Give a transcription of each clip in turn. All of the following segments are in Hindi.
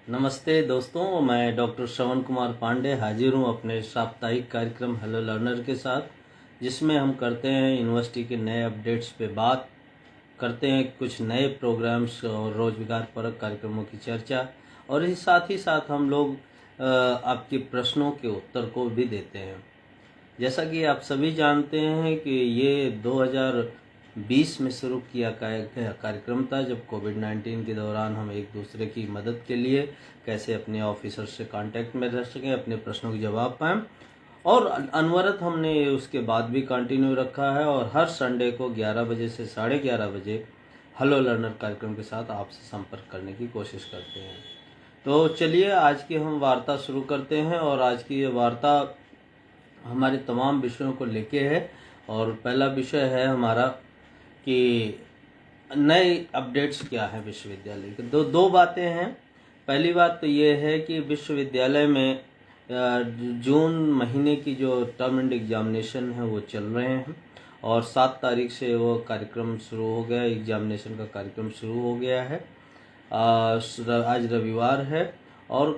नमस्ते दोस्तों, मैं डॉक्टर श्रवण कुमार पांडे हाजिर हूँ अपने साप्ताहिक कार्यक्रम हेलो लर्नर के साथ, जिसमें हम करते हैं यूनिवर्सिटी के नए अपडेट्स पे बात करते हैं, कुछ नए प्रोग्राम्स और रोजगार परक कार्यक्रमों की चर्चा, और इस साथ ही साथ हम लोग आपके प्रश्नों के उत्तर को भी देते हैं। जैसा कि आप सभी जानते हैं कि ये 2020 में शुरू किया गया कार्यक्रम था, जब कोविड-19 के दौरान हम एक दूसरे की मदद के लिए कैसे अपने ऑफिसर से कांटेक्ट में रह सकें, अपने प्रश्नों के जवाब पाएं, और अनवरत हमने उसके बाद भी कंटिन्यू रखा है। और हर संडे को 11 बजे से 11:30 बजे हेलो लर्नर कार्यक्रम के साथ आपसे संपर्क करने की कोशिश करते हैं। तो चलिए आज की हम वार्ता शुरू करते हैं, और आज की ये वार्ता हमारे तमाम विषयों को लेके है। और पहला विषय है हमारा कि नए अपडेट्स क्या है विश्वविद्यालय के। दो बातें हैं। पहली बात तो ये है कि विश्वविद्यालय में जून महीने की जो टर्म एंड एग्जामिनेशन है वो चल रहे हैं, और 7 तारीख से वो कार्यक्रम शुरू हो गया, एग्जामिनेशन का कार्यक्रम शुरू हो गया है। आज रविवार है, और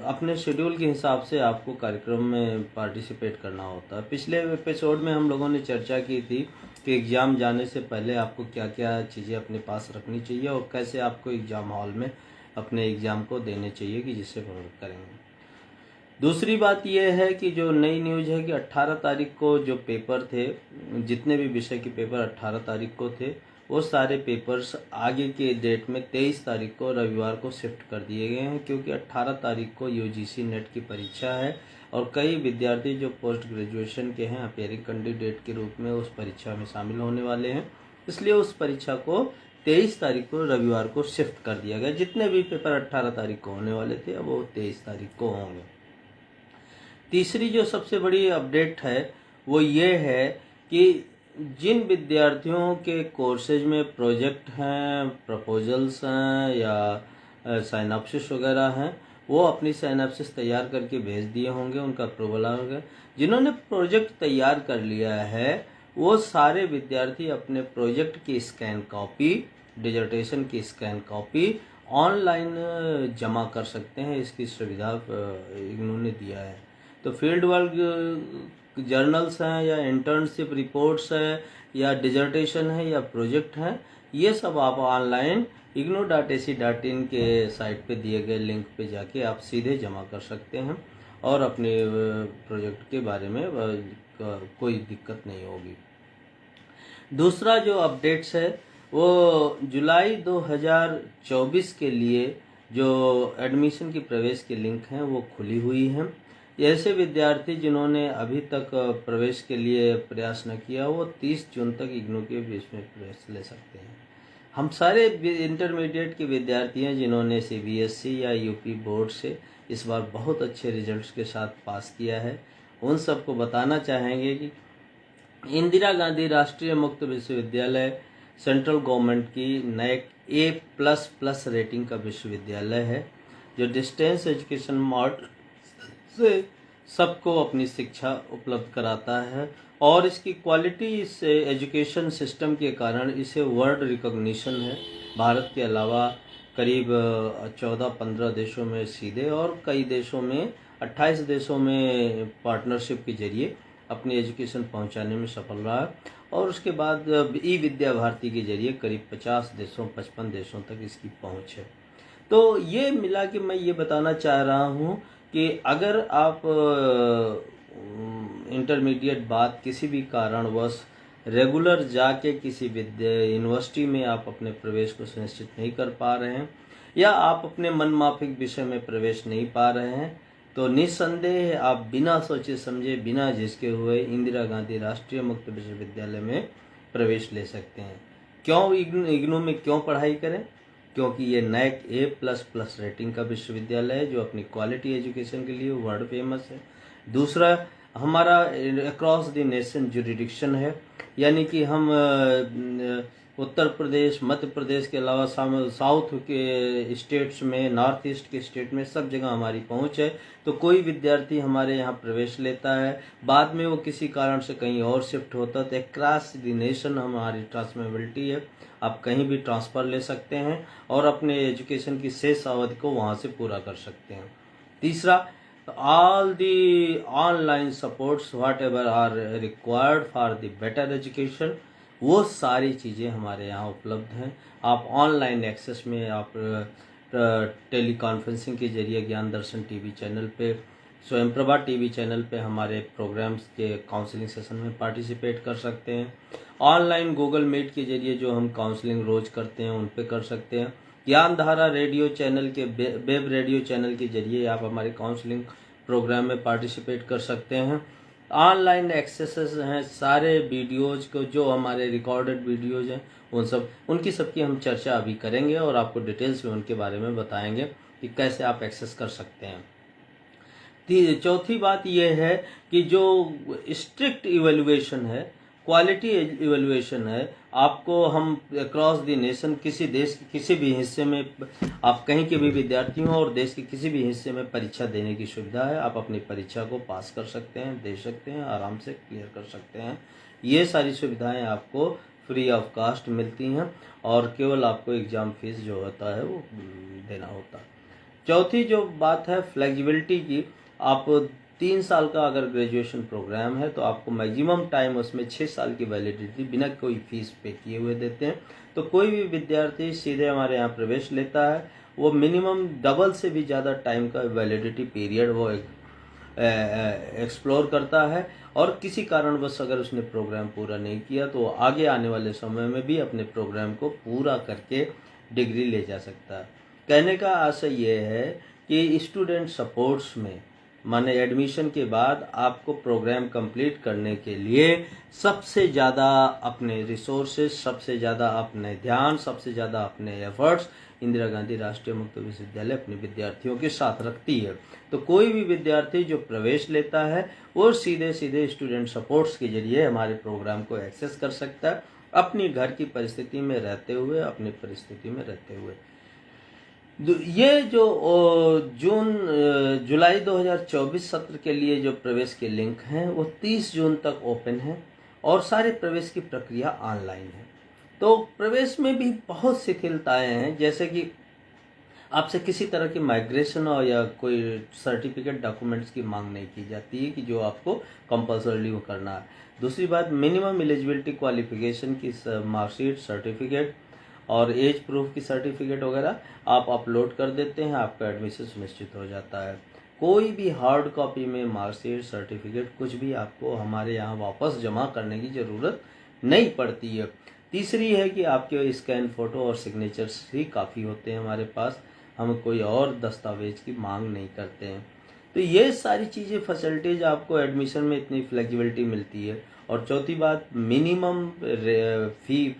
अपने शेड्यूल के हिसाब से आपको कार्यक्रम में पार्टिसिपेट करना होता है। पिछले एपिसोड में हम लोगों ने चर्चा की थी कि एग्ज़ाम जाने से पहले आपको क्या क्या चीज़ें अपने पास रखनी चाहिए, और कैसे आपको एग्ज़ाम हॉल में अपने एग्ज़ाम को देने चाहिए कि जिससे प्रभावित करेंगे। दूसरी बात यह है कि जो नई न्यूज़ है कि 18 तारीख को जो पेपर थे, जितने भी विषय के पेपर 18 तारीख को थे, वो सारे पेपर्स आगे के डेट में 23 तारीख को रविवार को शिफ्ट कर दिए गए हैं, क्योंकि 18 तारीख को यूजीसी नेट की परीक्षा है, और कई विद्यार्थी जो पोस्ट ग्रेजुएशन के हैं अपेयरिंग कैंडिडेट के रूप में उस परीक्षा में शामिल होने वाले हैं। इसलिए उस परीक्षा को 23 तारीख को रविवार को शिफ्ट कर दिया गया। जितने भी पेपर 18 तारीख को होने वाले थे, अब वो 23 तारीख को होंगे। तीसरी जो सबसे बड़ी अपडेट है वो ये है कि जिन विद्यार्थियों के कोर्सेज में प्रोजेक्ट हैं, प्रपोजल्स हैं या साइनॉप्सिस वगैरह हैं, वो अपनी साइनॉप्सिस तैयार करके भेज दिए होंगे, उनका अप्रूवल आ गया। जिन्होंने प्रोजेक्ट तैयार कर लिया है वो सारे विद्यार्थी अपने प्रोजेक्ट की स्कैन कॉपी, डिजर्टेशन की स्कैन कॉपी ऑनलाइन जमा कर सकते हैं। इसकी सुविधा इन्होंने दिया है। तो फील्ड वर्क जर्नल्स हैं या इंटर्नशिप रिपोर्ट्स है या डिजर्टेशन है या प्रोजेक्ट हैं, ये सब आप ऑनलाइन ignou.ac.in के साइट पे दिए गए लिंक पे जाके आप सीधे जमा कर सकते हैं, और अपने प्रोजेक्ट के बारे में कोई दिक्कत नहीं होगी। दूसरा जो अपडेट्स है वो जुलाई 2024 के लिए जो एडमिशन की प्रवेश के लिंक हैं वो खुली हुई हैं। ऐसे विद्यार्थी जिन्होंने अभी तक प्रवेश के लिए प्रयास न किया, वो 30 जून तक इग्नू के बीच में प्रवेश ले सकते हैं। हम सारे इंटरमीडिएट के विद्यार्थी हैं जिन्होंने सीबीएसई या यूपी बोर्ड से इस बार बहुत अच्छे रिजल्ट्स के साथ पास किया है, उन सबको बताना चाहेंगे कि इंदिरा गांधी राष्ट्रीय मुक्त विश्वविद्यालय सेंट्रल गवर्नमेंट की NAAC A++ रेटिंग का विश्वविद्यालय है, जो डिस्टेंस एजुकेशन मॉडल से सबको अपनी शिक्षा उपलब्ध कराता है, और इसकी क्वालिटी इस एजुकेशन सिस्टम के कारण इसे वर्ल्ड रिकॉग्निशन है। भारत के अलावा करीब 14-15 देशों में सीधे, और कई देशों में 28 देशों में पार्टनरशिप के जरिए अपनी एजुकेशन पहुंचाने में सफल रहा है। और उसके बाद ई विद्या भारती के जरिए करीब 55 देशों तक इसकी पहुंच है। तो ये मिला कि मैं ये बताना चाह रहा हूँ कि अगर आप इंटरमीडिएट बाद किसी भी कारणवश रेगुलर जाके किसी यूनिवर्सिटी में आप अपने प्रवेश को सुनिश्चित नहीं कर पा रहे हैं, या आप अपने मनमाफिक विषय में प्रवेश नहीं पा रहे हैं, तो निस्संदेह आप बिना सोचे समझे, बिना झिझके हुए इंदिरा गांधी राष्ट्रीय मुक्त विश्वविद्यालय में प्रवेश ले सकते हैं। क्यों इग्नू में क्यों पढ़ाई करें? क्योंकि ये NAAC A++ रेटिंग का विश्वविद्यालय है, जो अपनी क्वालिटी एजुकेशन के लिए वर्ल्ड फेमस है। दूसरा, हमारा अक्रॉस द नेशन जुरिडिक्शन है, यानी कि हम उत्तर प्रदेश, मध्य प्रदेश के अलावा साउथ के स्टेट्स में, नॉर्थ ईस्ट के स्टेट में, सब जगह हमारी पहुंच है। तो कोई विद्यार्थी हमारे यहाँ प्रवेश लेता है, बाद में वो किसी कारण से कहीं और शिफ्ट होता है, तो क्रॉस द नेशन हमारी ट्रांसफरेबिलिटी है। आप कहीं भी ट्रांसफ़र ले सकते हैं और अपने एजुकेशन की शेष अवधि को वहाँ से पूरा कर सकते हैं। तीसरा, all the online supports whatever are required for the better education, वो सारी चीज़ें हमारे यहाँ उपलब्ध हैं। आप ऑनलाइन एक्सेस में आप टेली कॉन्फ्रेंसिंग के जरिए ज्ञान दर्शन टीवी चैनल पे, स्वयं प्रभा टीवी चैनल पे हमारे प्रोग्राम्स के काउंसलिंग सेशन में पार्टिसिपेट कर सकते हैं। ऑनलाइन गूगल मीट के जरिए जो हम काउंसलिंग रोज़ करते हैं उन पे कर सकते हैं। ज्ञान धारा रेडियो चैनल के वेब रेडियो चैनल के जरिए आप हमारे काउंसलिंग प्रोग्राम में पार्टिसिपेट कर सकते हैं। ऑनलाइन एक्सेसेस हैं सारे वीडियोज़ को, जो हमारे रिकॉर्डेड वीडियोज़ हैं उनकी सबकी हम चर्चा अभी करेंगे और आपको डिटेल्स में उनके बारे में बताएंगे कि कैसे आप एक्सेस कर सकते हैं। चौथी बात यह है कि जो स्ट्रिक्ट इवैल्यूएशन है, क्वालिटी इवैल्यूएशन है, आपको हम अक्रॉस द नेशन किसी देश के किसी भी हिस्से में, आप कहीं के भी विद्यार्थी हों और देश के किसी भी हिस्से में परीक्षा देने की सुविधा है। आप अपनी परीक्षा को पास कर सकते हैं, दे सकते हैं, आराम से क्लियर कर सकते हैं। ये सारी सुविधाएं आपको फ्री ऑफ कास्ट मिलती हैं और केवल आपको एग्ज़ाम फीस जो होता है वो देना होता है। चौथी जो बात है फ्लेक्सिबिलिटी की, आप 3 साल का अगर ग्रेजुएशन प्रोग्राम है तो आपको मैक्सिमम टाइम उसमें 6 साल की वैलिडिटी बिना कोई फीस पे किए हुए देते हैं। तो कोई भी विद्यार्थी सीधे हमारे यहाँ प्रवेश लेता है, वो मिनिमम डबल से भी ज़्यादा टाइम का वैलिडिटी पीरियड वो एक्सप्लोर करता है और किसी कारणवश अगर उसने प्रोग्राम पूरा नहीं किया तो आगे आने वाले समय में भी अपने प्रोग्राम को पूरा करके डिग्री ले जा सकता है। कहने का आशय ये है कि स्टूडेंट सपोर्ट्स में माने एडमिशन के बाद आपको प्रोग्राम कंप्लीट करने के लिए सबसे ज़्यादा अपने रिसोर्सेज, सबसे ज़्यादा अपने ध्यान, सबसे ज़्यादा अपने एफर्ट्स इंदिरा गांधी राष्ट्रीय मुक्त विश्वविद्यालय अपने विद्यार्थियों के साथ रखती है। तो कोई भी विद्यार्थी जो प्रवेश लेता है वो सीधे सीधे स्टूडेंट सपोर्ट्स के जरिए हमारे प्रोग्राम को एक्सेस कर सकता है, अपनी घर की परिस्थिति में रहते हुए, अपनी परिस्थिति में रहते हुए। ये जो जुलाई 2024 सत्र के लिए जो प्रवेश के लिंक हैं वो 30 जून तक ओपन है और सारे प्रवेश की प्रक्रिया ऑनलाइन है। तो प्रवेश में भी बहुत शिथिलताएं हैं, जैसे कि आपसे किसी तरह की माइग्रेशन और या कोई सर्टिफिकेट डॉक्यूमेंट्स की मांग नहीं की जाती है कि जो आपको कंपल्सरी करना है। दूसरी बात, मिनिमम एलिजिबिलिटी क्वालिफिकेशन की मार्कशीट, सर्टिफिकेट और एज प्रूफ की सर्टिफिकेट वगैरह आप अपलोड कर देते हैं, आपका एडमिशन सुनिश्चित हो जाता है। कोई भी हार्ड कॉपी में मार्कशीट, सर्टिफिकेट कुछ भी आपको हमारे यहाँ वापस जमा करने की ज़रूरत नहीं पड़ती है। तीसरी है कि आपके स्कैन फ़ोटो और सिग्नेचर्स ही काफ़ी होते हैं हमारे पास, हम कोई और दस्तावेज की मांग नहीं करते हैं। तो ये सारी चीज़ें फैसिलिटीज़ आपको एडमिशन में इतनी फ्लेक्सिबिलिटी मिलती है। और चौथी बात, मिनिमम फी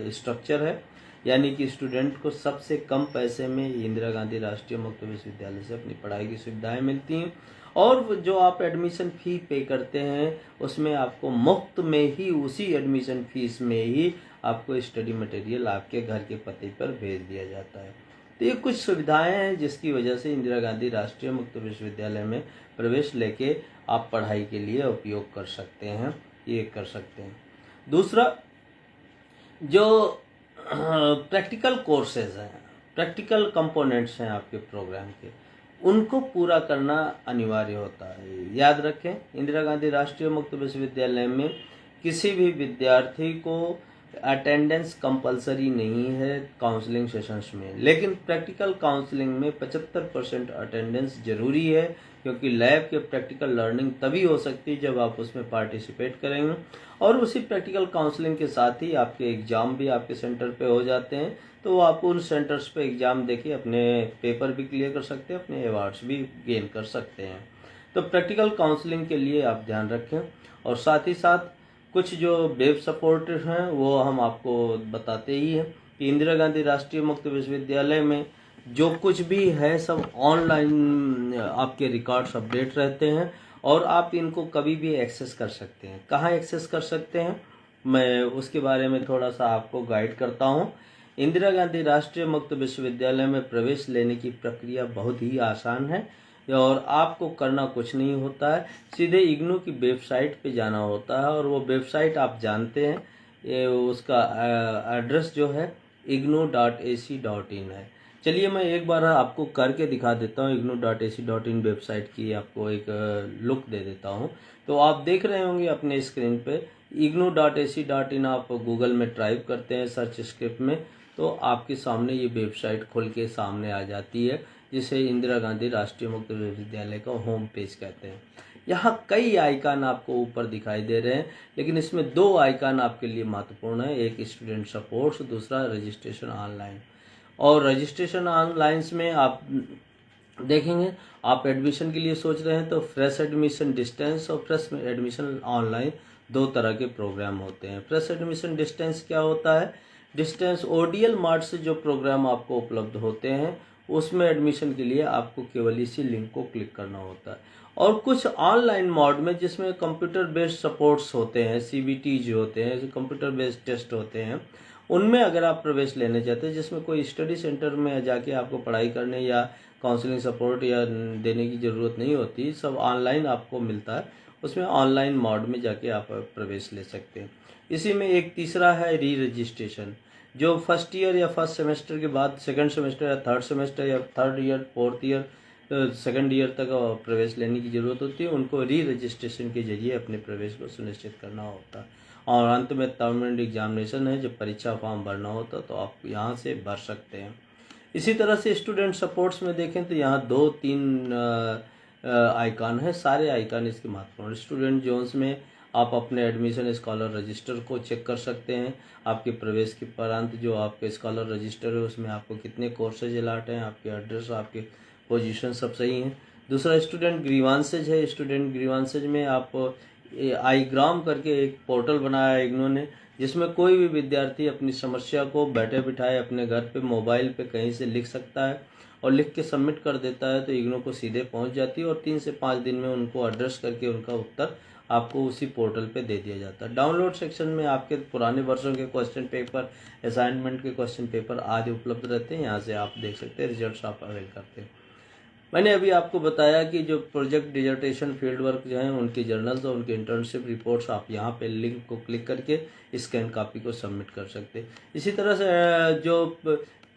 स्ट्रक्चर है, यानी कि स्टूडेंट को सबसे कम पैसे में इंदिरा गांधी राष्ट्रीय मुक्त विश्वविद्यालय से अपनी पढ़ाई की सुविधाएं मिलती हैं। और जो आप एडमिशन फ़ी पे करते हैं उसमें आपको मुफ्त में ही, उसी एडमिशन फीस में ही आपको स्टडी मटेरियल आपके घर के पते पर भेज दिया जाता है। तो ये कुछ सुविधाएं हैं जिसकी वजह से इंदिरा गांधी राष्ट्रीय मुक्त विश्वविद्यालय में प्रवेश लेके आप पढ़ाई के लिए उपयोग कर सकते हैं, ये कर सकते हैं। दूसरा, जो प्रैक्टिकल कोर्सेज हैं, प्रैक्टिकल कंपोनेंट्स हैं आपके प्रोग्राम के, उनको पूरा करना अनिवार्य होता है। याद रखें, इंदिरा गांधी राष्ट्रीय मुक्त विश्वविद्यालय में किसी भी विद्यार्थी को अटेंडेंस कंपलसरी नहीं है काउंसलिंग सेशंस में, लेकिन प्रैक्टिकल काउंसलिंग में 75% अटेंडेंस जरूरी है, क्योंकि लैब के प्रैक्टिकल लर्निंग तभी हो सकती है जब आप उसमें पार्टिसिपेट करेंगे। और उसी प्रैक्टिकल काउंसलिंग के साथ ही आपके एग्ज़ाम भी आपके सेंटर पे हो जाते हैं, तो आप उन सेंटर्स पे एग्ज़ाम देके अपने पेपर भी क्लियर कर सकते हैं, अपने अवार्ड्स भी गेन कर सकते हैं। तो प्रैक्टिकल काउंसलिंग के लिए आप ध्यान रखें। और साथ ही साथ कुछ जो वेब सपोर्ट हैं वो हम आपको बताते ही हैं कि इंदिरा गांधी राष्ट्रीय मुक्त विश्वविद्यालय में जो कुछ भी है सब ऑनलाइन आपके रिकॉर्ड्स अपडेट रहते हैं और आप इनको कभी भी एक्सेस कर सकते हैं। कहाँ एक्सेस कर सकते हैं? मैं उसके बारे में थोड़ा सा आपको गाइड करता हूँ। इंदिरा गांधी राष्ट्रीय मुक्त विश्वविद्यालय में प्रवेश लेने की प्रक्रिया बहुत ही आसान है और आपको करना कुछ नहीं होता है, सीधे इग्नू की वेबसाइट पे जाना होता है और वो वेबसाइट आप जानते हैं, ये उसका एड्रेस जो है ignu.ac.in है। चलिए मैं एक बार आपको करके दिखा देता हूँ, ignu.ac.in वेबसाइट की आपको एक लुक दे देता हूँ। तो आप देख रहे होंगे अपने स्क्रीन पे ignu.ac.in, आप गूगल में टाइप करते हैं सर्च स्क्रिप्ट में, तो आपके सामने ये वेबसाइट खुल के सामने आ जाती है, जिसे इंदिरा गांधी राष्ट्रीय मुक्त विश्वविद्यालय का होम पेज कहते हैं। यहाँ कई आइकन आपको ऊपर दिखाई दे रहे हैं, लेकिन इसमें 2 आइकन आपके लिए महत्वपूर्ण है, एक स्टूडेंट सपोर्ट्स, दूसरा रजिस्ट्रेशन ऑनलाइन। और रजिस्ट्रेशन ऑनलाइन में आप देखेंगे, आप एडमिशन के लिए सोच रहे हैं तो फ्रेश एडमिशन डिस्टेंस और फ्रेश एडमिशन ऑनलाइन 2 तरह के प्रोग्राम होते हैं। फ्रेश एडमिशन डिस्टेंस क्या होता है? डिस्टेंस ओडीएल मार्ट से जो प्रोग्राम आपको उपलब्ध होते हैं उसमें एडमिशन के लिए आपको केवल इसी लिंक को क्लिक करना होता है। और कुछ ऑनलाइन मोड में जिसमें कंप्यूटर बेस्ड सपोर्ट्स होते हैं, सीबीटी जो होते हैं, कंप्यूटर बेस्ड टेस्ट होते हैं, उनमें अगर आप प्रवेश लेने चाहते हैं, जिसमें कोई स्टडी सेंटर में जाके आपको पढ़ाई करने या काउंसलिंग सपोर्ट या देने की ज़रूरत नहीं होती, सब ऑनलाइन आपको मिलता है, उसमें ऑनलाइन मोड में जाके आप प्रवेश ले सकते हैं। इसी में एक तीसरा है री रजिस्ट्रेशन, जो फर्स्ट ईयर या फर्स्ट सेमेस्टर के बाद सेकंड सेमेस्टर या थर्ड सेमेस्टर या third year fourth year second year तक प्रवेश लेने की ज़रूरत होती है, उनको री रजिस्ट्रेशन के जरिए अपने प्रवेश को सुनिश्चित करना होता है। और अंत में टर्म एग्जामिनेशन है, जब परीक्षा फॉर्म भरना होता तो आप यहाँ से भर सकते हैं। इसी तरह से स्टूडेंट सपोर्ट्स में देखें तो यहाँ 2-3 आइकन है, सारे आइकन इसके महत्वपूर्ण। स्टूडेंट जोन्स में आप अपने एडमिशन स्कॉलर रजिस्टर को चेक कर सकते हैं, आपके प्रवेश के उपरांत जो आपके स्कॉलर रजिस्टर है उसमें आपको कितने कोर्सेज अलाट हैं, आपके एड्रेस, आपके पोजीशन सब सही हैं। दूसरा स्टूडेंट ग्रीवांसेज है। स्टूडेंट ग्रीवांसेज में आप आईग्राम करके एक पोर्टल बनाया है इग्नू ने, जिसमें कोई भी विद्यार्थी अपनी समस्या को बैठे बिठाए अपने घर पे मोबाइल पे कहीं से लिख सकता है और लिख के सबमिट कर देता है, तो इग्नू को सीधे पहुंच जाती है और 3 से 5 दिन में उनको एड्रेस करके उनका उत्तर आपको उसी पोर्टल पे दे दिया जाता है। डाउनलोड सेक्शन में आपके पुराने वर्षों के क्वेश्चन पेपर, असाइनमेंट के क्वेश्चन पेपर आदि उपलब्ध रहते हैं, यहाँ से आप देख सकते हैं, रिजल्ट आप अवेल करते हैं। मैंने अभी आपको बताया कि जो प्रोजेक्ट डिजर्टेशन फील्ड वर्क जो हैं उनकी जर्नल्स और उनकी इंटर्नशिप रिपोर्ट्स आप यहाँ पे लिंक को क्लिक करके स्कैन कॉपी को सबमिट कर सकते हैं। इसी तरह से जो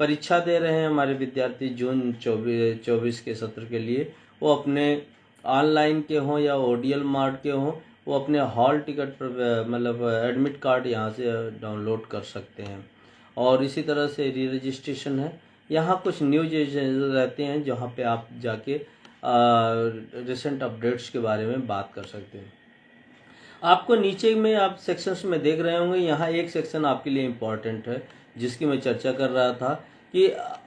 परीक्षा दे रहे हैं हमारे विद्यार्थी जून 24 के सत्र के लिए, वो अपने ऑनलाइन के हों या ओडीएल मार्ट के हों, वो अपने हॉल टिकट पर मतलब एडमिट कार्ड यहाँ से डाउनलोड कर सकते हैं। और इसी तरह से री रजिस्ट्रेशन है, यहाँ कुछ न्यूज रहते हैं जहाँ पे आप जाके रिसेंट अपडेट्स के बारे में बात कर सकते हैं। आपको नीचे में आप सेक्शंस में देख रहे होंगे, यहाँ एक सेक्शन आपके लिए इम्पॉर्टेंट है जिसकी मैं चर्चा कर रहा था कि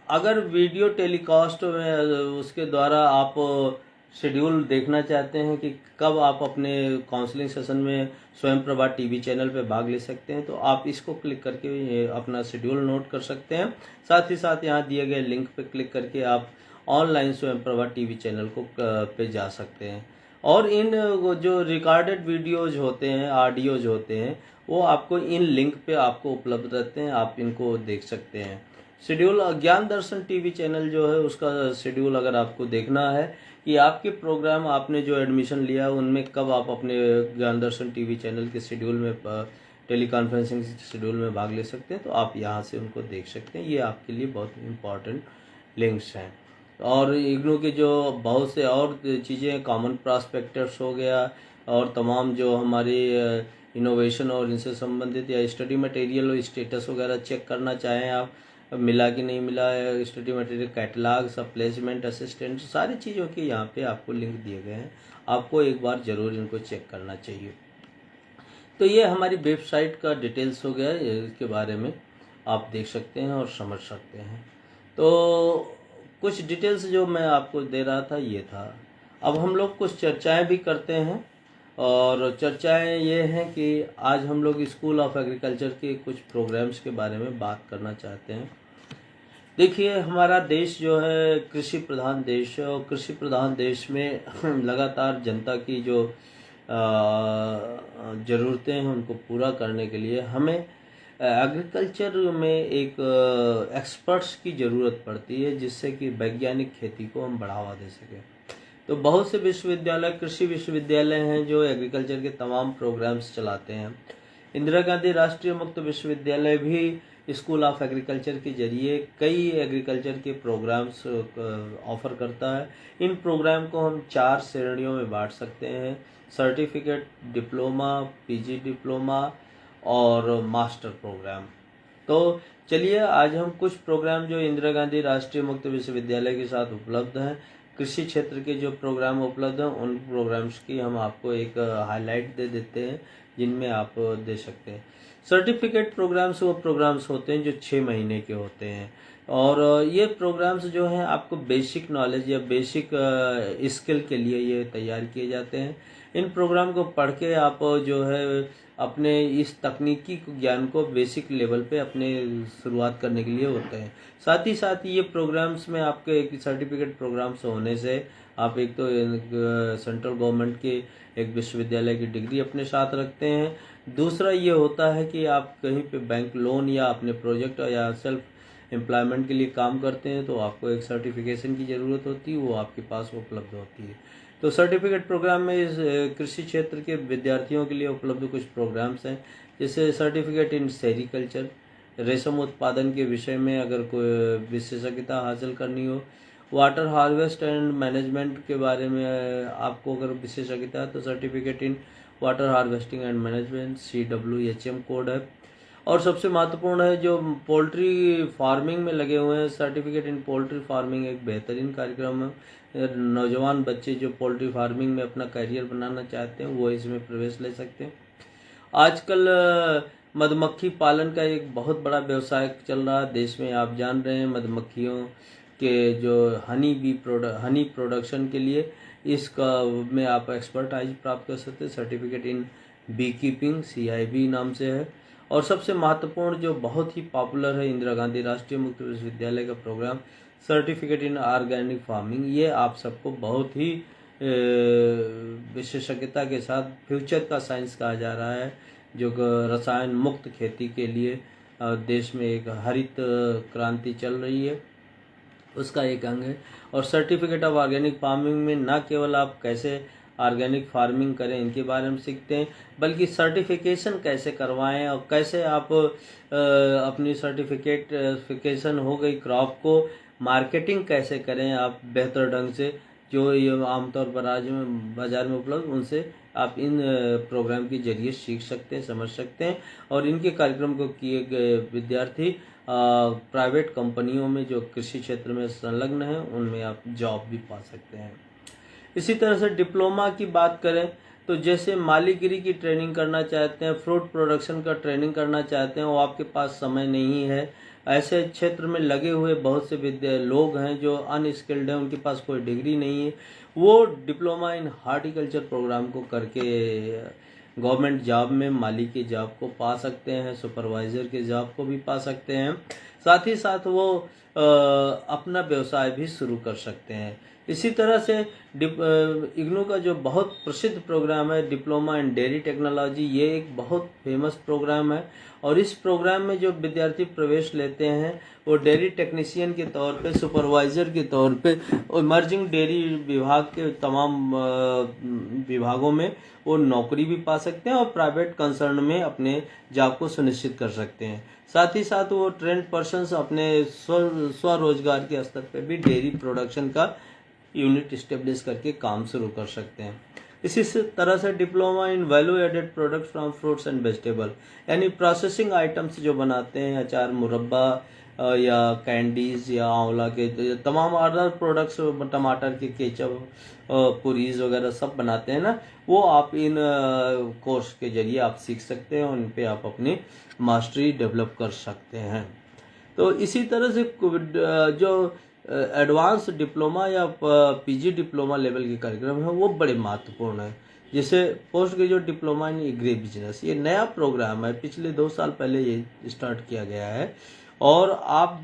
अगर वीडियो टेलीकास्ट में उसके द्वारा आप शेड्यूल देखना चाहते हैं कि कब आप अपने काउंसलिंग सेशन में स्वयं प्रभा टीवी चैनल पे भाग ले सकते हैं, तो आप इसको क्लिक करके अपना शेड्यूल नोट कर सकते हैं। साथ ही साथ यहाँ दिए गए लिंक पे क्लिक करके आप ऑनलाइन स्वयं प्रभा टीवी चैनल को पे जा सकते हैं। और इन जो रिकॉर्डेड वीडियोज होते हैं, ऑडियोज होते हैं, वो आपको इन लिंक पे आपको उपलब्ध रहते हैं, आप इनको देख सकते हैं। शेड्यूल ज्ञान दर्शन टीवी चैनल जो है उसका शेड्यूल अगर आपको देखना है कि आपके प्रोग्राम आपने जो एडमिशन लिया उनमें कब आप अपने ज्ञान दर्शन टीवी चैनल के शेड्यूल में टेली कॉन्फ्रेंसिंग शेड्यूल में भाग ले सकते हैं, तो आप यहाँ से उनको देख सकते हैं। ये आपके लिए बहुत इम्पॉर्टेंट लिंक्स हैं। और इग्नू के जो बहुत से और चीज़ें, कॉमन प्रॉस्पेक्टस हो गया और तमाम जो हमारी इनोवेशन और इनसे संबंधित या स्टडी मटेरियल और स्टेटस वगैरह चेक करना चाहें आप, मिला कि नहीं मिला, स्टडी मटेरियल कैटलॉग, सब प्लेसमेंट असिस्टेंट, सारी चीज़ों के यहाँ पे आपको लिंक दिए गए हैं, आपको एक बार ज़रूर इनको चेक करना चाहिए। तो ये हमारी वेबसाइट का डिटेल्स हो गया, इसके बारे में आप देख सकते हैं और समझ सकते हैं। तो कुछ डिटेल्स जो मैं आपको दे रहा था ये था। अब हम लोग कुछ चर्चाएं भी करते हैं, और चर्चाएं ये हैं कि आज हम लोग स्कूल ऑफ एग्रीकल्चर के कुछ प्रोग्राम्स के बारे में बात करना चाहते हैं। देखिए, हमारा देश जो है कृषि प्रधान देश है, और कृषि प्रधान देश में लगातार जनता की जो ज़रूरतें हैं उनको पूरा करने के लिए हमें एग्रीकल्चर में एक एक्सपर्ट्स की ज़रूरत पड़ती है, जिससे कि वैज्ञानिक खेती को हम बढ़ावा दे सकें। तो बहुत से विश्वविद्यालय, कृषि विश्वविद्यालय हैं जो एग्रीकल्चर के तमाम प्रोग्राम्स चलाते हैं। इंदिरा गांधी राष्ट्रीय मुक्त विश्वविद्यालय भी स्कूल ऑफ एग्रीकल्चर के जरिए कई एग्रीकल्चर के प्रोग्राम्स ऑफर करता है। इन प्रोग्राम को हम 4 श्रेणियों में बांट सकते हैं: सर्टिफिकेट, डिप्लोमा, पीजी डिप्लोमा और मास्टर प्रोग्राम। तो चलिए आज हम कुछ प्रोग्राम जो इंदिरा गांधी राष्ट्रीय मुक्त विश्वविद्यालय के साथ उपलब्ध हैं, कृषि क्षेत्र के जो प्रोग्राम उपलब्ध हैं, उन प्रोग्राम्स की हम आपको एक हाईलाइट दे देते हैं जिनमें आप दे सकते हैं। सर्टिफिकेट प्रोग्राम्स वो प्रोग्राम्स होते हैं जो 6 महीने के होते हैं, और ये प्रोग्राम्स जो हैं आपको बेसिक नॉलेज या बेसिक स्किल के लिए ये तैयार किए जाते हैं। इन प्रोग्राम को पढ़ के आप जो है अपने इस तकनीकी ज्ञान को बेसिक लेवल पे अपने शुरुआत करने के लिए होते हैं। साथ ही साथ ये प्रोग्राम्स में आपके एक सर्टिफिकेट प्रोग्राम्स होने से आप एक तो सेंट्रल गवर्नमेंट के एक विश्वविद्यालय की डिग्री अपने साथ रखते हैं। दूसरा ये होता है कि आप कहीं पे बैंक लोन या अपने प्रोजेक्ट या सेल्फ एम्प्लॉयमेंट के लिए काम करते हैं तो आपको एक सर्टिफिकेशन की ज़रूरत होती है, वो आपके पास उपलब्ध होती है। तो सर्टिफिकेट प्रोग्राम में इस कृषि क्षेत्र के विद्यार्थियों के लिए उपलब्ध कुछ प्रोग्राम्स हैं, जैसे सर्टिफिकेट इन सेरिकल्चर, रेशम उत्पादन के विषय में अगर कोई विशेषज्ञता हासिल करनी हो, वाटर हार्वेस्ट एंड मैनेजमेंट के बारे में आपको अगर विशेषज्ञता है तो certificate in water harvesting and management CWHM code है। और सबसे महत्वपूर्ण है जो पोल्ट्री फार्मिंग में लगे हुए हैं, सर्टिफिकेट इन पोल्ट्री फार्मिंग एक बेहतरीन कार्यक्रम है। नौजवान बच्चे जो पोल्ट्री फार्मिंग में अपना करियर बनाना चाहते हैं वो इसमें प्रवेश ले सकते हैं। आजकल मधुमक्खी पालन का एक बहुत बड़ा व्यवसाय चल रहा है देश में, आप जान रहे हैं। मधुमक्खियों के जो हनी प्रोडक्शन के लिए इसका में आप एक्सपर्टाइज प्राप्त कर सकते हैं। Certificate in beekeeping CIB नाम से है। और सबसे महत्वपूर्ण जो बहुत ही पॉपुलर है इंदिरा गांधी राष्ट्रीय मुक्त विश्वविद्यालय का programme, certificate in organic farming, ये आप सबको बहुत ही विशेषज्ञता के साथ फ्यूचर का साइंस कहा जा रहा है, जो रसायन मुक्त खेती के लिए देश में एक हरित क्रांति चल रही है, उसका एक अंग है। और सर्टिफिकेट ऑफ ऑर्गेनिक फार्मिंग में न केवल आप कैसे ऑर्गेनिक फार्मिंग करें इनके बारे में सीखते हैं, बल्कि सर्टिफिकेशन कैसे करवाएं और कैसे आप अपनी सर्टिफिकेशन हो गई क्रॉप को मार्केटिंग कैसे करें आप बेहतर ढंग से, जो ये आमतौर पर आज में बाज़ार में उपलब्ध, उनसे आप इन प्रोग्राम के जरिए सीख सकते हैं, समझ सकते हैं। और इनके कार्यक्रम को किए गए विद्यार्थी प्राइवेट कंपनियों में जो कृषि क्षेत्र में संलग्न हैं उनमें आप जॉब भी पा सकते हैं। इसी तरह से डिप्लोमा की बात करें तो जैसे मालीगिरी की ट्रेनिंग करना चाहते हैं, फ्रूट प्रोडक्शन का ट्रेनिंग करना चाहते हैं, वो आपके पास समय नहीं है, ऐसे क्षेत्र में लगे हुए बहुत से लोग हैं जो अनस्किल्ड हैं, उनके पास कोई डिग्री नहीं है, वो डिप्लोमा इन हॉर्टिकल्चर प्रोग्राम को करके गवर्नमेंट जॉब में माली के जॉब को पा सकते हैं, सुपरवाइज़र के जॉब को भी पा सकते हैं। साथ ही साथ वो अपना व्यवसाय भी शुरू कर सकते हैं। इसी तरह से इग्नू का जो बहुत प्रसिद्ध प्रोग्राम है डिप्लोमा इन डेयरी टेक्नोलॉजी, ये एक बहुत फेमस प्रोग्राम है। और इस प्रोग्राम में जो विद्यार्थी प्रवेश लेते हैं वो डेयरी टेक्नीशियन के तौर पे, सुपरवाइज़र के तौर पे इमर्जिंग डेयरी विभाग के तमाम विभागों में वो नौकरी भी पा सकते हैं और प्राइवेट कंसर्न में अपने जॉब को सुनिश्चित कर सकते हैं। साथ ही साथ वो ट्रेंड पर्सन्स अपने स्वरोजगार के स्तर पे भी डेयरी प्रोडक्शन का यूनिट इस्टेब्लिश करके काम शुरू कर सकते हैं। इसी तरह से diploma in value added product from fruits and vegetable, यानी प्रोसेसिंग आइटम्स जो बनाते हैं, अचार, मुरब्बा या कैंडीज या आंवला के तमाम अदर प्रोडक्ट्स, टमाटर के केचप, पुरीज वगैरह सब बनाते हैं ना, वो आप इन कोर्स के जरिए आप सीख सकते हैं, उन पे आप अपनी मास्टरी डेवलप कर सकते हैं। तो इसी तरह से जो एडवांस डिप्लोमा या पीजी डिप्लोमा लेवल के कार्यक्रम है वो बड़े महत्वपूर्ण है। जैसे post graduate diploma in agri business, ये नया प्रोग्राम है, पिछले 2 साल पहले ये स्टार्ट किया गया है। और आप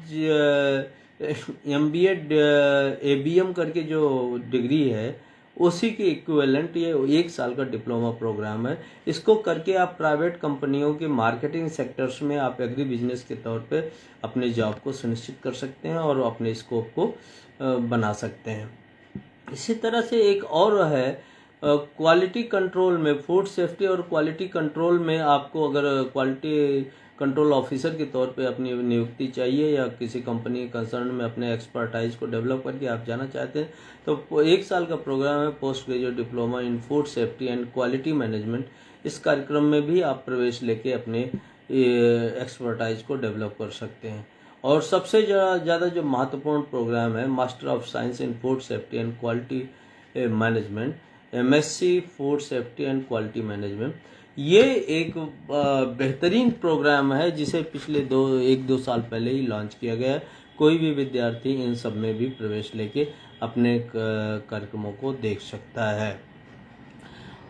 MBA ABM करके जो डिग्री है उसी के इक्विवेलेंट ये 1 साल का डिप्लोमा प्रोग्राम है। इसको करके आप प्राइवेट कंपनियों के मार्केटिंग सेक्टर्स में आप एग्री बिजनेस के तौर पे अपने जॉब को सुनिश्चित कर सकते हैं और अपने स्कोप को बना सकते हैं। इसी तरह से एक और है क्वालिटी कंट्रोल में, फूड सेफ्टी और क्वालिटी कंट्रोल में आपको अगर क्वालिटी कंट्रोल ऑफिसर के तौर पे अपनी नियुक्ति चाहिए या किसी कंपनी कंसर्न में अपने एक्सपर्टाइज को डेवलप करके आप जाना चाहते हैं तो 1 साल का प्रोग्राम है post graduate diploma in food safety and quality management. इस कार्यक्रम में भी आप प्रवेश लेके अपने एक्सपर्टाइज को डेवलप कर सकते हैं। और सबसे ज़्यादा जो महत्वपूर्ण प्रोग्राम है master of science in food safety and quality management, MSc food safety and quality management, ये एक बेहतरीन प्रोग्राम है जिसे पिछले 1-2 साल पहले ही लॉन्च किया गया है। कोई भी विद्यार्थी इन सब में भी प्रवेश लेके अपने कार्यक्रमों को देख सकता है।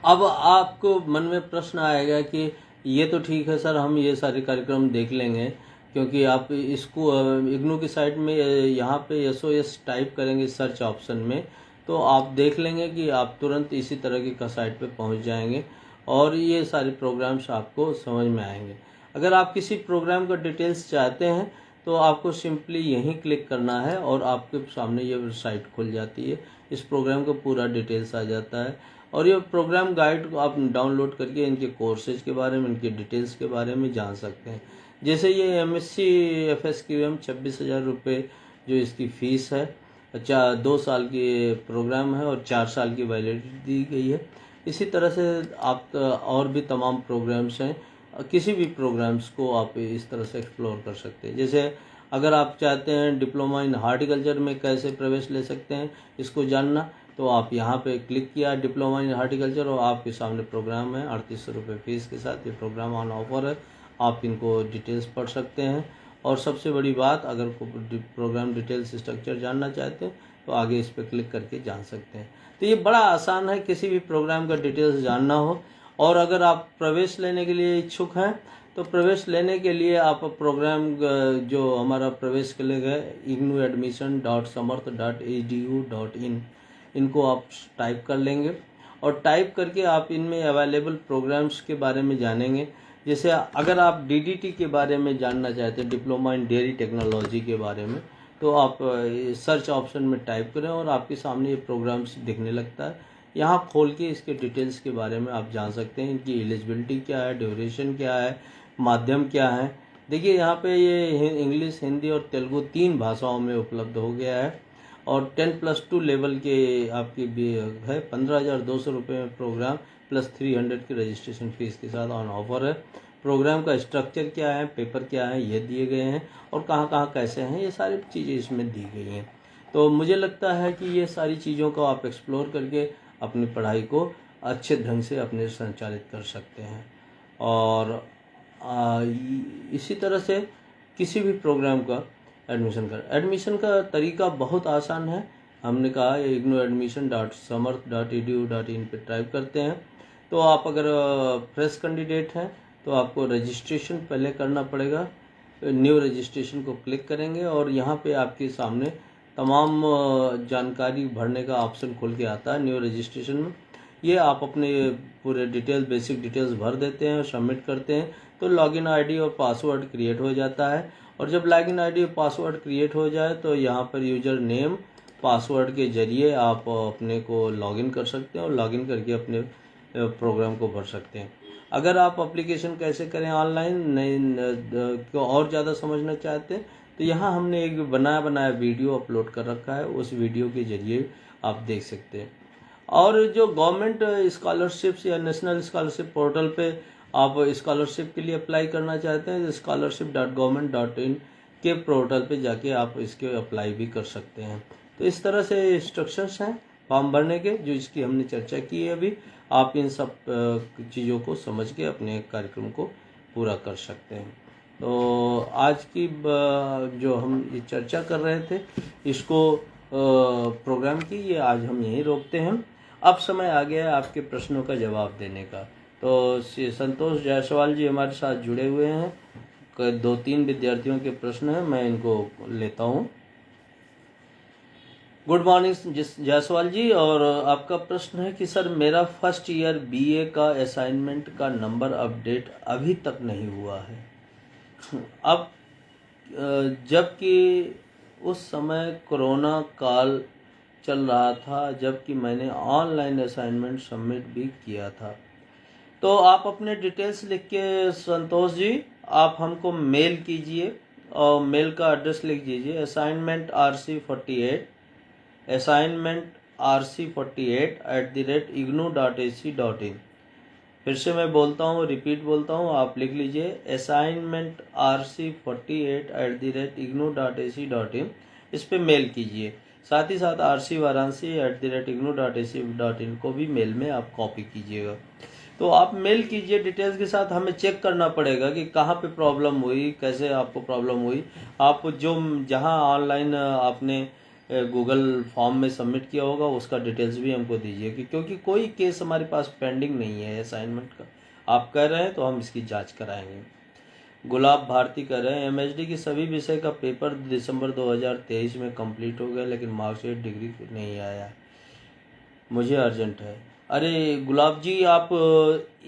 अब आपको मन में प्रश्न आएगा कि ये तो ठीक है सर, हम ये सारे कार्यक्रम देख लेंगे, क्योंकि आप इसको इग्नू की साइट में यहाँ पे SOS टाइप करेंगे सर्च ऑप्शन में तो आप देख लेंगे कि आप तुरंत इसी तरह की साइट पे पहुँच जाएंगे और ये सारे प्रोग्राम्स आपको समझ में आएंगे। अगर आप किसी प्रोग्राम का डिटेल्स चाहते हैं तो आपको सिंपली यहीं क्लिक करना है और आपके सामने ये साइट खुल जाती है। इस प्रोग्राम का पूरा डिटेल्स आ जाता है और ये प्रोग्राम गाइड को आप डाउनलोड करके इनके कोर्सेज के बारे में, इनके डिटेल्स के बारे में जान सकते हैं। जैसे ये MSc FSQM 26,000 रुपये जो इसकी फ़ीस है, 2 साल की प्रोग्राम है और 4 साल की वैलिडिटी दी गई है। इसी तरह से आप और भी तमाम प्रोग्राम्स हैं, किसी भी प्रोग्राम्स को आप इस तरह से एक्सप्लोर कर सकते हैं। जैसे अगर आप चाहते हैं डिप्लोमा इन हार्टिकल्चर में कैसे प्रवेश ले सकते हैं इसको जानना, तो आप यहाँ पे क्लिक किया डिप्लोमा इन हार्टिकल्चर और आपके सामने प्रोग्राम है 3800 रुपये फ़ीस के साथ। ये प्रोग्राम ऑन ऑफर है, आप इनको डिटेल्स पढ़ सकते हैं। और सबसे बड़ी बात, अगर प्रोग्राम डिटेल्स स्ट्रक्चर जानना चाहते हैं तो आगे इस पर क्लिक करके जान सकते हैं। तो ये बड़ा आसान है किसी भी प्रोग्राम का डिटेल्स जानना हो। और अगर आप प्रवेश लेने के लिए इच्छुक हैं तो प्रवेश लेने के लिए आप प्रोग्राम जो हमारा प्रवेश के लिए है ignuadmission.samarth.edu.in, इनको आप टाइप कर लेंगे और टाइप करके आप इनमें अवेलेबल प्रोग्राम्स के बारे में जानेंगे। जैसे अगर आप DDT के बारे में जानना चाहते हैं, डिप्लोमा इन डेयरी टेक्नोलॉजी के बारे में, तो आप सर्च ऑप्शन में टाइप करें और आपके सामने ये प्रोग्राम्स दिखने लगता है। यहाँ खोल के इसके डिटेल्स के बारे में आप जान सकते हैं, इनकी एलिजिबिलिटी क्या है, ड्यूरेशन क्या है, माध्यम क्या है। देखिए यहाँ पे ये इंग्लिश, हिंदी और तेलुगु 3 भाषाओं में उपलब्ध हो गया है और 10+2 लेवल के आपकी भी है। 15,200 रुपये में प्रोग्राम प्लस 300 की रजिस्ट्रेशन फ़ीस के साथ ऑन ऑफर है। प्रोग्राम का स्ट्रक्चर क्या है, पेपर क्या है, ये दिए गए हैं और कहाँ कहाँ कैसे हैं, ये सारी चीज़ें इसमें दी गई हैं। तो मुझे लगता है कि ये सारी चीज़ों को आप एक्सप्लोर करके अपनी पढ़ाई को अच्छे ढंग से अपने संचालित कर सकते हैं। और इसी तरह से किसी भी प्रोग्राम का एडमिशन का तरीका बहुत आसान है। हमने कहा ignuadmission.samarth.edu.in पे टाइप करते हैं तो आप अगर फ्रेश कैंडिडेट हैं तो आपको रजिस्ट्रेशन पहले करना पड़ेगा। न्यू रजिस्ट्रेशन को क्लिक करेंगे और यहाँ पे आपके सामने तमाम जानकारी भरने का ऑप्शन खुल के आता है न्यू रजिस्ट्रेशन में। ये आप अपने पूरे बेसिक डिटेल्स भर देते हैं और सबमिट करते हैं तो लॉगिन आईडी और पासवर्ड क्रिएट हो जाता है। और जब लॉगिन आईडी और पासवर्ड क्रिएट हो जाए तो यहाँ पर यूजर नेम पासवर्ड के जरिए आप अपने को लॉगिन कर सकते हैं और लॉगिन करके अपने प्रोग्राम को भर सकते हैं। अगर आप एप्लीकेशन कैसे करें ऑनलाइन को और ज़्यादा समझना चाहते हैं तो यहाँ हमने एक बनाया वीडियो अपलोड कर रखा है, उस वीडियो के जरिए आप देख सकते हैं। और जो गवर्नमेंट स्कॉलरशिप्स या नेशनल स्कॉलरशिप पोर्टल पे आप स्कॉलरशिप के लिए अप्लाई करना चाहते हैं तो scholarship.government.in के पोर्टल पे जाके आप इसके अप्लाई भी कर सकते हैं। तो इस तरह से इंस्ट्रक्शंस हैं फॉर्म भरने के, जो इसकी हमने चर्चा की है अभी। आप इन सब चीज़ों को समझ के अपने कार्यक्रम को पूरा कर सकते हैं। तो आज की जो हम ये चर्चा कर रहे थे इसको प्रोग्राम की, ये आज हम यहीं रोकते हैं। अब समय आ गया है आपके प्रश्नों का जवाब देने का। तो संतोष जायसवाल जी हमारे साथ जुड़े हुए हैं। 2-3 विद्यार्थियों के प्रश्न हैं, मैं इनको लेता हूँ। गुड मॉर्निंग जायसवाल जी। और आपका प्रश्न है कि सर मेरा फर्स्ट ईयर बीए का असाइनमेंट का नंबर अपडेट अभी तक नहीं हुआ है। अब जबकि उस समय कोरोना काल चल रहा था, जबकि मैंने ऑनलाइन असाइनमेंट सबमिट भी किया था। तो आप अपने डिटेल्स लिख के संतोष जी आप हमको मेल कीजिए और मेल का एड्रेस लिख दीजिए assignmentrc48@ignou.ac.in। फिर से मैं बोलता हूँ, रिपीट बोलता हूँ, आप लिख लीजिए assignmentrc48@ignou.ac.in। इस पे मेल कीजिए। साथ ही साथ rcvaransi@ignou.ac.in को भी मेल में आप कॉपी कीजिएगा। तो आप मेल कीजिए डिटेल्स के साथ। हमें चेक करना पड़ेगा कि कहाँ पे प्रॉब्लम हुई, कैसे आपको प्रॉब्लम हुई। आप जो जहाँ ऑनलाइन आपने गूगल फॉर्म में सबमिट किया होगा उसका डिटेल्स भी हमको दीजिए, क्योंकि कोई केस हमारे पास पेंडिंग नहीं है असाइनमेंट का। आप कह रहे हैं तो हम इसकी जांच कराएंगे। गुलाब भारती कह रहे हैं एमएचडी की सभी विषय का पेपर दिसंबर 2023 में कंप्लीट हो गया, लेकिन मार्कशीट डिग्री नहीं आया, मुझे अर्जेंट है। अरे गुलाब जी, आप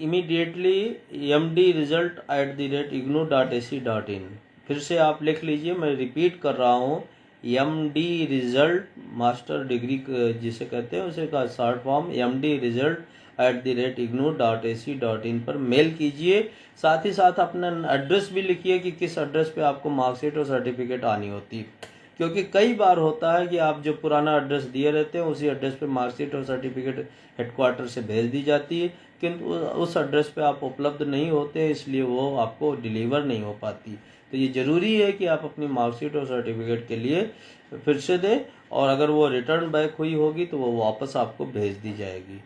इमीडिएटली mdresult@ignou.ac.in फिर से आप लिख लीजिए। मैं रिपीट कर रहा हूँ, MD रिजल्ट मास्टर डिग्री जिसे कहते हैं उसे का शॉर्ट फॉर्म mdresult@ignou.ac.in पर मेल कीजिए। साथ ही साथ अपना एड्रेस भी लिखिए कि किस एड्रेस पे आपको मार्कशीट और सर्टिफिकेट आनी होती है, क्योंकि कई बार होता है कि आप जो पुराना एड्रेस दिए रहते हैं उसी एड्रेस पे मार्कशीट और सर्टिफिकेट हेडक्वार्टर से भेज दी जाती है, किंतु उस एड्रेस पे आप उपलब्ध नहीं होते, इसलिए वो आपको डिलीवर नहीं हो पाती। तो ये ज़रूरी है कि आप अपनी मार्कशीट और सर्टिफिकेट के लिए फिर से दें, और अगर वो रिटर्न बैक हुई होगी तो वो वापस आपको भेज दी जाएगी।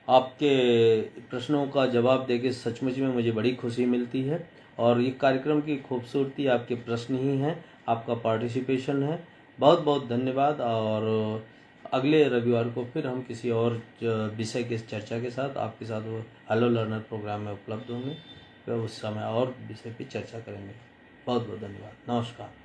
आपके प्रश्नों का जवाब देके सचमुच में मुझे बड़ी खुशी मिलती है, और ये कार्यक्रम की खूबसूरती आपके प्रश्न ही हैं, आपका पार्टिसिपेशन है। बहुत बहुत धन्यवाद। और अगले रविवार को फिर हम किसी और विषय के चर्चा के साथ आपके साथ वो हेलो लर्नर प्रोग्राम में उपलब्ध होंगे। फिर उस समय और विषय पर चर्चा करेंगे। बहुत बहुत धन्यवाद। नमस्कार।